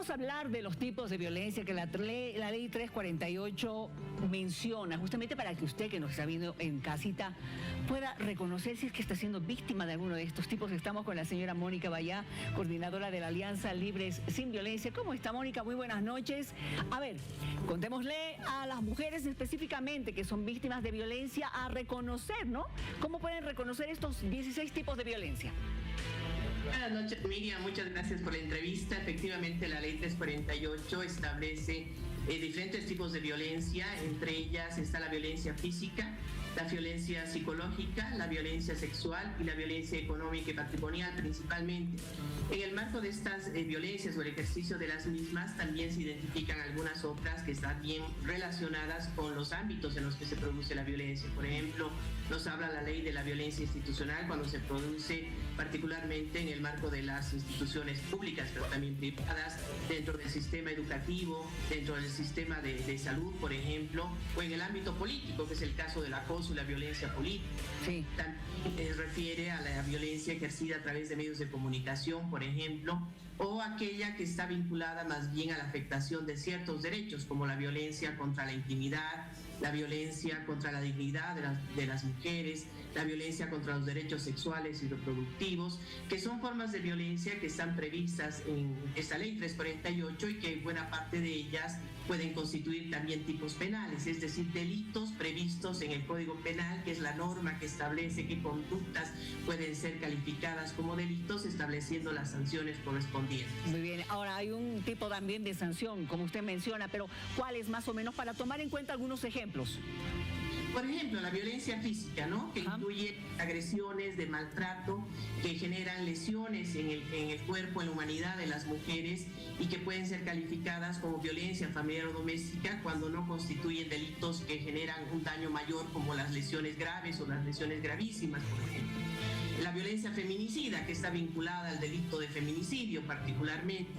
vamos a hablar de los tipos de violencia que la ley 348 menciona, justamente para que usted que nos está viendo en casita pueda reconocer si es que está siendo víctima de alguno de estos tipos. Estamos con la señora Mónica Bayá, coordinadora de la Alianza Libres Sin Violencia. ¿Cómo está, Mónica? Muy buenas noches. A ver, contémosle a las mujeres específicamente que son víctimas de violencia a reconocer, ¿no? ¿Cómo pueden reconocer estos 16 tipos de violencia? Buenas noches, Miriam. Muchas gracias por la entrevista. Efectivamente, la ley 348 establece diferentes tipos de violencia. Entre ellas está la violencia física, la violencia psicológica, la violencia sexual y la violencia económica y patrimonial principalmente. En el marco de estas violencias o el ejercicio de las mismas también se identifican algunas otras que están bien relacionadas con los ámbitos en los que se produce la violencia. Por ejemplo, nos habla la ley de la violencia institucional cuando se produce particularmente en el marco de las instituciones públicas, pero también privadas, dentro del sistema educativo, dentro del sistema de salud, por ejemplo, o en el ámbito político, que es el caso del acoso y la violencia política. Sí. También refiere a la violencia ejercida a través de medios de comunicación, por ejemplo, o aquella que está vinculada más bien a la afectación de ciertos derechos, como la violencia contra la intimidad, la violencia contra la dignidad de las mujeres, la violencia contra los derechos sexuales y reproductivos, que son formas de violencia que están previstas en esta ley 348 y que buena parte de ellas pueden constituir también tipos penales, es decir, delitos previstos en el Código Penal, que es la norma que establece qué conductas pueden ser calificadas como delitos, estableciendo las sanciones correspondientes. Muy bien, ahora hay un tipo también de sanción, como usted menciona, pero ¿cuál es más o menos para tomar en cuenta algunos ejemplos? Por ejemplo, la violencia física, ¿no? Que incluye agresiones de maltrato que generan lesiones en el cuerpo, en la humanidad de las mujeres y que pueden ser calificadas como violencia familiar o doméstica cuando no constituyen delitos que generan un daño mayor, como las lesiones graves o las lesiones gravísimas, por ejemplo. La violencia feminicida, que está vinculada al delito de feminicidio particularmente.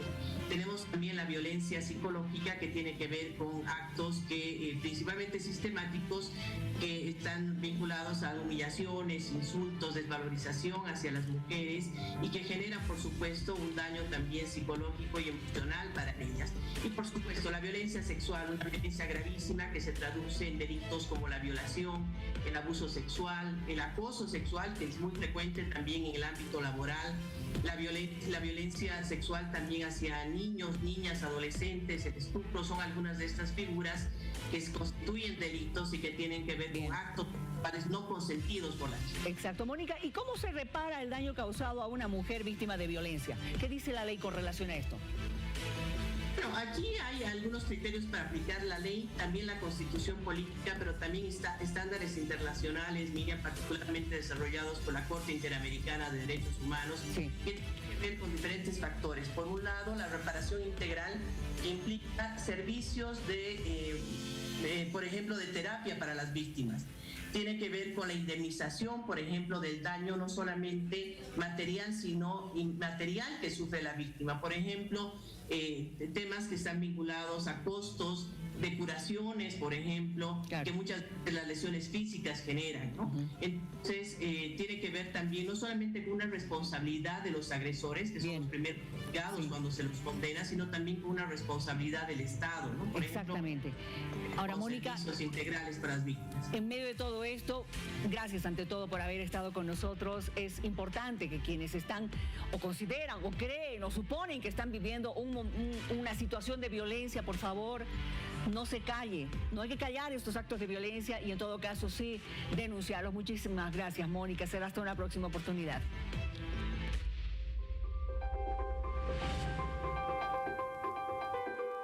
Tenemos también la violencia psicológica, que tiene que ver con actos que principalmente sistemáticos, que están vinculados a humillaciones, insultos, desvalorización hacia las mujeres y que generan, por supuesto, un daño también psicológico y emocional para ellas. Y, por supuesto, la violencia sexual, una violencia gravísima que se traduce en delitos como la violación, el abuso sexual, el acoso sexual, que es muy frecuente también en el ámbito laboral, la violencia sexual también hacia niños, niñas, adolescentes, el estupro, son algunas de estas figuras que constituyen delitos y que tienen que ver con actos no consentidos por la chica. Exacto, Mónica. ¿Y cómo se repara el daño causado a una mujer víctima de violencia? ¿Qué dice la ley con relación a esto? Bueno, aquí hay algunos criterios para aplicar la ley, también la Constitución política, pero también estándares internacionales, Miriam, particularmente desarrollados por la Corte Interamericana de Derechos Humanos, sí, que tienen que ver con diferentes factores. Por un lado, la reparación integral, que implica servicios por ejemplo, de terapia para las víctimas. Tiene que ver con la indemnización, por ejemplo, del daño no solamente material, sino inmaterial que sufre la víctima. Por ejemplo, temas que están vinculados a costos de curaciones, por ejemplo, claro, que muchas de las lesiones físicas generan, ¿no? Entonces, tiene que ver también no solamente con una responsabilidad de los agresores, que son los primeros juzgados cuando se los condena, sino también con una responsabilidad del Estado, ¿no? Por exactamente. Ejemplo, ahora, Mónica, servicios integrales para las víctimas. En medio de todo esto, gracias ante todo por haber estado con nosotros. Es importante que quienes están o consideran o creen o suponen que están viviendo una situación de violencia, por favor, no se calle. No hay que callar estos actos de violencia y en todo caso sí denunciarlos. Muchísimas gracias, Mónica. Será hasta una próxima oportunidad.